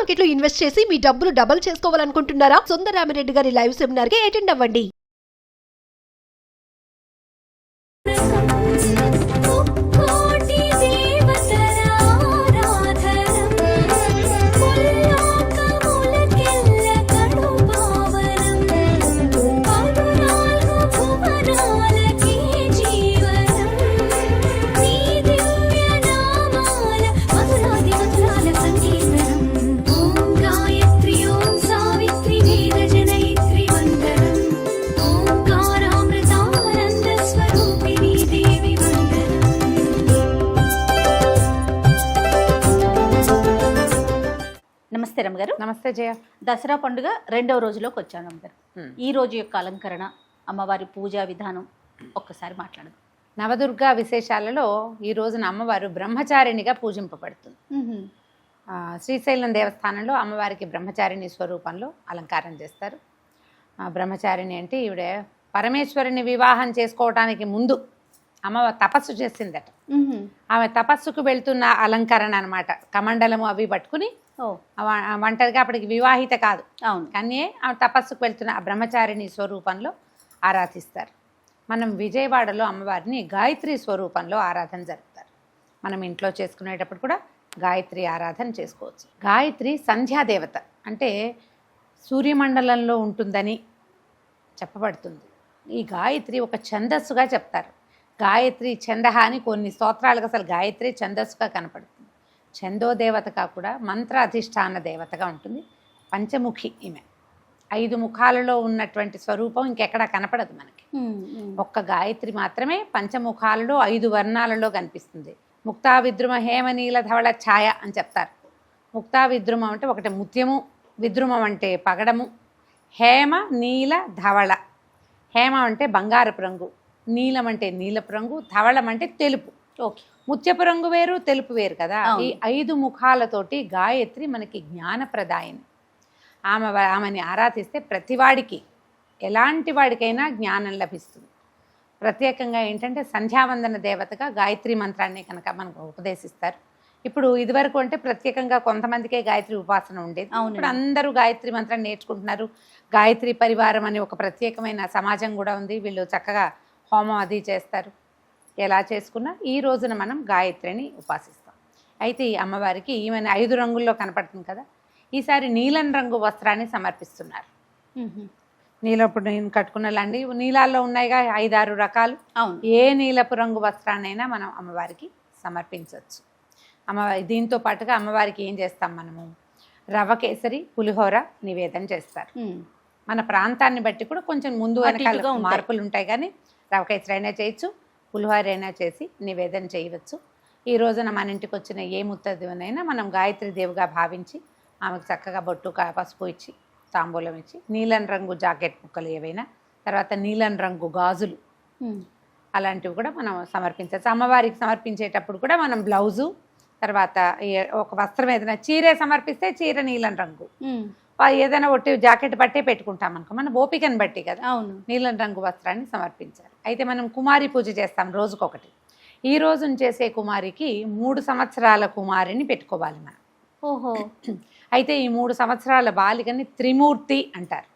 Market లో invest చేసి మీ డబ్బులు డబుల్ చేసుకోవాలనుకుంటున్నారా? సుందరరామిరెడ్డి గారి లైవ్ సెమినార్ కి అటెండ్ అవ్వండి. నమస్తే రమ్మగారు. నమస్తే జయ. దసరా పండుగ రెండవ రోజులోకి వచ్చాను రమ్మగారు. ఈ రోజు యొక్క అలంకరణ, అమ్మవారి పూజా విధానం ఒక్కసారి మాట్లాడదు. నవదుర్గా విశేషాలలో ఈ రోజున అమ్మవారు బ్రహ్మచారిణిగా పూజింపబడుతుంది. శ్రీశైలం దేవస్థానంలో అమ్మవారికి బ్రహ్మచారిణి స్వరూపంలో అలంకారం చేస్తారు. బ్రహ్మచారిణి అంటే ఈవిడ పరమేశ్వరుని వివాహం చేసుకోవటానికి ముందు అమ్మవారు తపస్సు చేసిందట. ఆమె తపస్సుకు వెళ్తున్న అలంకరణ అనమాట. కమండలము అవి పట్టుకుని ఒంటరిగా అప్పటికి వివాహిత కాదు, కానీ ఆమె తపస్సుకు వెళ్తున్న ఆ బ్రహ్మచారిణి స్వరూపంలో ఆరాధిస్తారు. మనం విజయవాడలో అమ్మవారిని గాయత్రి స్వరూపంలో ఆరాధన జరుపుతారు. మనం ఇంట్లో చేసుకునేటప్పుడు కూడా గాయత్రి ఆరాధన చేసుకోవచ్చు. గాయత్రి సంధ్యాదేవత, అంటే సూర్యమండలంలో ఉంటుందని చెప్పబడుతుంది. ఈ గాయత్రి ఒక ఛందస్సుగా చెప్తారు. గాయత్రి ఛందహ అని కొన్ని స్తోత్రాలకు అసలు గాయత్రి ఛందస్సుగా కనపడుతుంది. ఛందోదేవతగా కూడా మంత్ర అధిష్టాన దేవతగా ఉంటుంది. పంచముఖి ఈమె. 5 ముఖాలలో ఉన్నటువంటి స్వరూపం ఇంకెక్కడా కనపడదు మనకి. ఒక్క గాయత్రి మాత్రమే పంచముఖాలలో 5 వర్ణాలలో కనిపిస్తుంది. ముక్తా విద్రుమ హేమనీల ధవళ ఛాయ అని చెప్తారు. ముక్తా విద్రుమం అంటే ఒకటి ముత్యము, విద్రుమం అంటే పగడము, హేమ నీల ధవళ. హేమ అంటే బంగారపు రంగు, నీలం అంటే నీలపు రంగు, ధవళం అంటే తెలుపు. ఓకే, ముత్యపు రంగు వేరు, తెలుపు వేరు కదా. ఈ 5 ముఖాలతోటి గాయత్రి మనకి జ్ఞానప్రదాయిని. ఆమెని ఆరాధిస్తే ప్రతివాడికి, ఎలాంటి వాడికైనా జ్ఞానం లభిస్తుంది. ప్రత్యేకంగా ఏంటంటే సంధ్యావందన దేవతగా గాయత్రి మంత్రాన్ని కనుక మనకు ఉపదేశిస్తారు. ఇప్పుడు ఇదివరకు అంటే ప్రత్యేకంగా కొంతమందికే గాయత్రి ఉపాసన ఉండేది. ఇప్పుడు అందరూ గాయత్రి మంత్రం నేర్చుకుంటున్నారు. గాయత్రి పరివారం అని ఒక ప్రత్యేకమైన సమాజం కూడా ఉంది. వీళ్ళు చక్కగా హోమం అది చేస్తారు. ఎలా చేసుకున్నా ఈ రోజున మనం గాయత్రిని ఉపాసిస్తాం. అయితే ఈ అమ్మవారికి ఈమెను 5 రంగుల్లో కనపడుతుంది కదా. ఈసారి నీలం రంగు వస్త్రాన్ని సమర్పిస్తున్నారు. నీలప్పుడు నేను కట్టుకున్నలాంటి నీలాల్లో ఉన్నాయిగా 5-6 రకాలు. ఏ నీలపు రంగు వస్త్రాన్నైనా మనం అమ్మవారికి సమర్పించవచ్చు. దీంతో పాటుగా అమ్మవారికి ఏం చేస్తాం మనము, రవ్వ కేసరి, పులిహోర నివేదన చేస్తారు. మన ప్రాంతాన్ని బట్టి కూడా కొంచెం ముందు వెనకాల మార్పులు ఉంటాయి, కానీ రవ్వ కేసరి అయినా చేయొచ్చు, పులిహోర అయినా చేసి నివేదన చేయవచ్చు. ఈ రోజున మన ఇంటికి వచ్చిన ఏ ముత్తదివనైనా మనం గాయత్రి దేవుగా భావించి ఆమెకు చక్కగా బొట్టు పసుపు ఇచ్చి తాంబూలం ఇచ్చి, నీలం రంగు జాకెట్ ముక్కలు ఏవైనా, తర్వాత నీలం రంగు గాజులు అలాంటివి కూడా మనం సమర్పించవచ్చు. అమ్మవారికి సమర్పించేటప్పుడు కూడా మనం బ్లౌజు, తర్వాత ఒక వస్త్రం ఏదైనా చీరే సమర్పిస్తే చీర నీలం రంగు, ఏదైనా ఒట్టి జాకెట్ బట్టే పెట్టుకుంటాం అనుకో, మన ఓపికను బట్టి కదా. నీలం రంగు వస్త్రాన్ని సమర్పించాలి. అయితే మనం కుమారి పూజ చేస్తాం రోజుకొకటి. ఈ రోజున చేసే కుమారికి 3 సంవత్సరాల కుమారిని పెట్టుకోవాలి మనం. ఓహో. అయితే ఈ 3 సంవత్సరాల బాలికని త్రిమూర్తి అంటారు.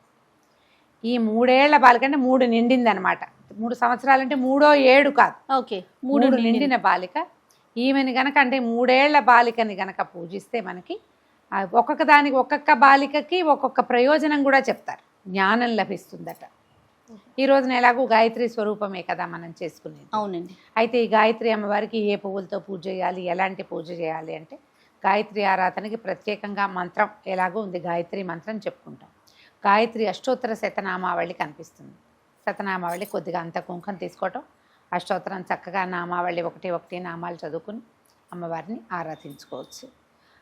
ఈ 3 ఏళ్ల బాలిక అంటే 3 నిండింది అనమాట. 3 సంవత్సరాలంటే 3వ 7 కాదు. ఓకే, 3 నిండిన బాలిక. ఈమెని గనక అంటే 3 ఏళ్ల బాలికని గనక పూజిస్తే మనకి ఒక్కొక్క దానికి, ఒక్కొక్క బాలికకి ఒక్కొక్క ప్రయోజనం కూడా చెప్తారు. జ్ఞానం లభిస్తుందట. ఈ రోజున ఎలాగూ గాయత్రి స్వరూపమే కదా మనం చేసుకునేది. అవునండి. అయితే ఈ గాయత్రి అమ్మవారికి ఏ పువ్వులతో పూజ చేయాలి, ఎలాంటి పూజ చేయాలి అంటే, గాయత్రి ఆరాధనకి ప్రత్యేకంగా మంత్రం ఎలాగో ఉంది. గాయత్రి మంత్రం చెప్పుకుంటాం. గాయత్రి అష్టోత్తర శతనామావళి కనిపిస్తుంది. శతనామావళి కొద్దిగా అంత కుంకం తీసుకోవటం, అష్టోత్తరం చక్కగా నామావళి 1 నామాలు చదువుకుని అమ్మవారిని ఆరాధించుకోవచ్చు.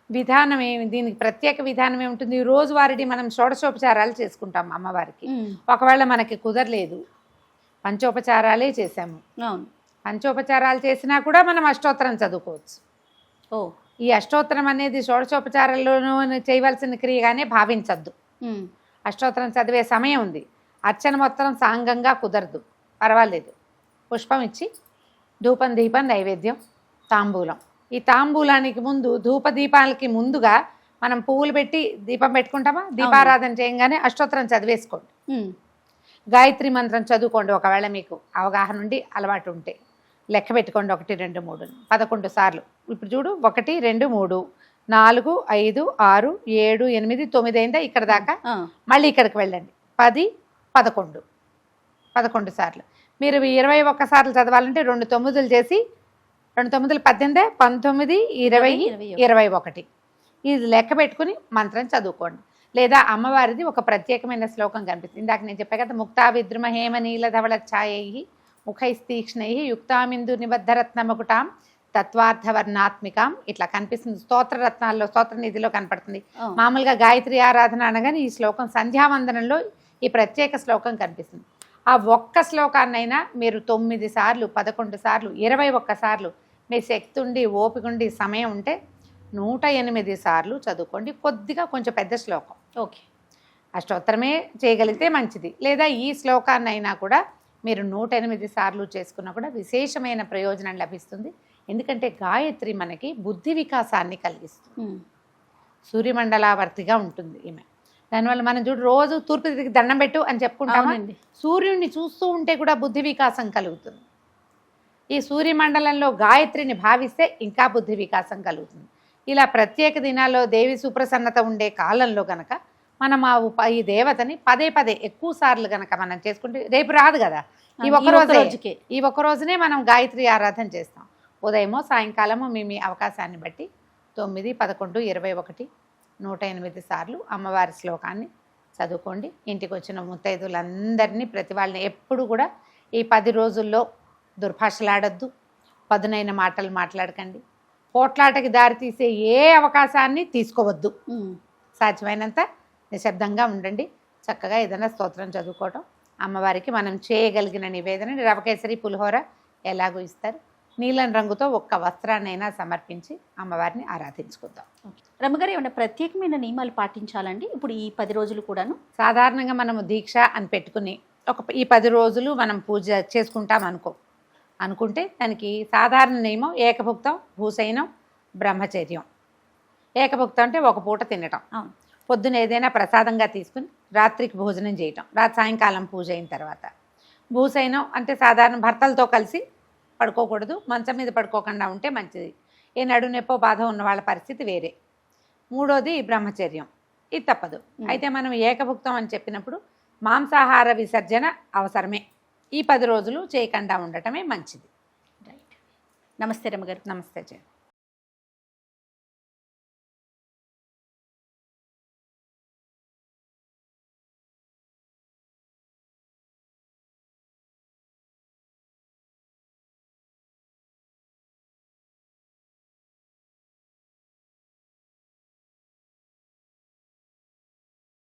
విధానం దీనికి ప్రత్యేక విధానం ఏముంటుంది, రోజువారీ మనం షోడశోపచారాలు చేసుకుంటాం అమ్మవారికి. ఒకవేళ మనకి కుదరలేదు, పంచోపచారాలే చేసాము, పంచోపచారాలు చేసినా కూడా మనం అష్టోత్తరం చదువుకోవచ్చు. ఈ అష్టోత్తరం అనేది షోడశోపచారాల్లోనూ చేయవలసిన క్రియగానే భావించద్దు. అష్టోత్తరం చదివే సమయం ఉంది, అర్చన మొత్తం సాంగంగా కుదరదు, పర్వాలేదు. పుష్పం ఇచ్చి ధూపం, దీపం, నైవేద్యం, తాంబూలం. ఈ తాంబూలానికి ముందు, ధూపదీపాలకి ముందుగా మనం పువ్వులు పెట్టి దీపం పెట్టుకుంటామా, దీపారాధన చేయగానే అష్టోత్తరం చదివేసుకోండి. గాయత్రి మంత్రం చదువుకోండి. ఒకవేళ మీకు అవగాహన ఉండి అలవాటు ఉంటే లెక్క పెట్టుకోండి. 1 2 3 11 సార్లు. ఇప్పుడు చూడు 1 2 3 4 5 6 7 8 9 అయిందా ఇక్కడ దాకా. మళ్ళీ ఇక్కడికి వెళ్ళండి. 10 11 సార్లు. మీరు 21 సార్లు చదవాలంటే 2 9లు చేసి 2 9 18 19 20 21 ఇది లెక్క పెట్టుకుని మంత్రం చదువుకోండి. లేదా అమ్మవారిది ఒక ప్రత్యేకమైన శ్లోకం కనిపిస్తుంది. ఇందాక నేను చెప్పా కదా, ముక్తా విద్రుమ హేమ నీల ధవళ ఛాయై ముఖైస్తీక్ష్ణై యుక్తామిందు నిబద్ధరత్నమకుటాం తత్వార్థవర్ణాత్మికాం ఇట్లా కనిపిస్తుంది. స్తోత్రరత్నాల్లో స్తోత్ర నిధిలో కనపడుతుంది. మామూలుగా గాయత్రి ఆరాధన అనగానే ఈ శ్లోకం సంధ్యావందనంలో ఈ ప్రత్యేక శ్లోకం కనిపిస్తుంది. ఆ ఒక్క శ్లోకాన్నైనా మీరు 9 సార్లు 11 సార్లు 21 సార్లు మీ శక్తి ఉండి ఓపిక ఉండి సమయం ఉంటే 108 సార్లు చదువుకోండి. కొద్దిగా కొంచెం పెద్ద శ్లోకం. ఓకే, అష్టోత్తరమే చేయగలిగితే మంచిది. లేదా ఈ శ్లోకాన్ని అయినా కూడా మీరు 108 సార్లు చేసుకున్నా కూడా విశేషమైన ప్రయోజనం లభిస్తుంది. ఎందుకంటే గాయత్రి మనకి బుద్ధి వికాసాన్ని కలిగిస్తుంది. సూర్యమండలావర్తిగా ఉంటుంది ఈమె. దానివల్ల మనం చూడు రోజు తూర్పు తిరిగి దండం పెట్టు అని చెప్పుకుంటామండి. సూర్యుడిని చూస్తూ ఉంటే కూడా బుద్ధి వికాసం కలుగుతుంది. ఈ సూర్యమండలంలో గాయత్రిని భావిస్తే ఇంకా బుద్ధి వికాసం కలుగుతుంది. ఇలా ప్రత్యేక దినాల్లో దేవి సుప్రసన్నత ఉండే కాలంలో గనక మనం ఈ దేవతని పదే పదే ఎక్కువ సార్లు గనక మనం చేసుకుంటే రేపు రాదు కదా, ఈ ఒక్క రోజునే మనం గాయత్రి ఆరాధన చేస్తాం. ఉదయమో సాయంకాలమో మీ అవకాశాన్ని బట్టి 9 11 21 108 సార్లు అమ్మవారి శ్లోకాన్ని చదువుకోండి. ఇంటికి వచ్చిన ముత్తైదులందరినీ ప్రతి వాళ్ళని ఎప్పుడు కూడా ఈ 10 రోజుల్లో దుర్భాషలాడొద్దు, పదునైన మాటలు మాట్లాడకండి, పోట్లాటకి దారితీసే ఏ అవకాశాన్ని తీసుకోవద్దు. సాధ్యమైనంత నిశ్శబ్దంగా ఉండండి. చక్కగా ఏదైనా స్తోత్రం చదువుకోవటం, అమ్మవారికి మనం చేయగలిగిన నివేదన రవకేసరి పులిహోర ఎలాగో ఇస్తారు. నీలం రంగుతో ఒక్క వస్త్రాన్నైనా సమర్పించి అమ్మవారిని ఆరాధించుకుందాం. రమ్మగారు ఏమైనా ప్రత్యేకమైన నియమాలు పాటించాలండి ఇప్పుడు ఈ 10 రోజులు కూడాను? సాధారణంగా మనము దీక్ష అని పెట్టుకుని ఈ 10 రోజులు మనం పూజ చేసుకుంటాం అనుకుంటే దానికి సాధారణ నియమం ఏకభుక్తం, భూసైనం, బ్రహ్మచర్యం. ఏకభుక్తం అంటే ఒక పూట తినటం, పొద్దున ఏదైనా ప్రసాదంగా తీసుకుని రాత్రికి భోజనం చేయటం, సాయంకాలం పూజ అయిన తర్వాత. భూసైనం అంటే సాధారణ భర్తలతో కలిసి పడుకోకూడదు, మంచం మీద పడుకోకుండా ఉంటే మంచిది. ఏ నడునొప్పో బాధ ఉన్న వాళ్ళ పరిస్థితి వేరే. మూడోది బ్రహ్మచర్యం, ఇది తప్పదు. అయితే మనం ఏకభుక్తం అని చెప్పినప్పుడు మాంసాహార విసర్జన అవసరమే. ఈ 10 రోజులు చేయకుండా ఉండటమే మంచిది. రైట్. నమస్తే రమ్మగారు. నమస్తే జయ.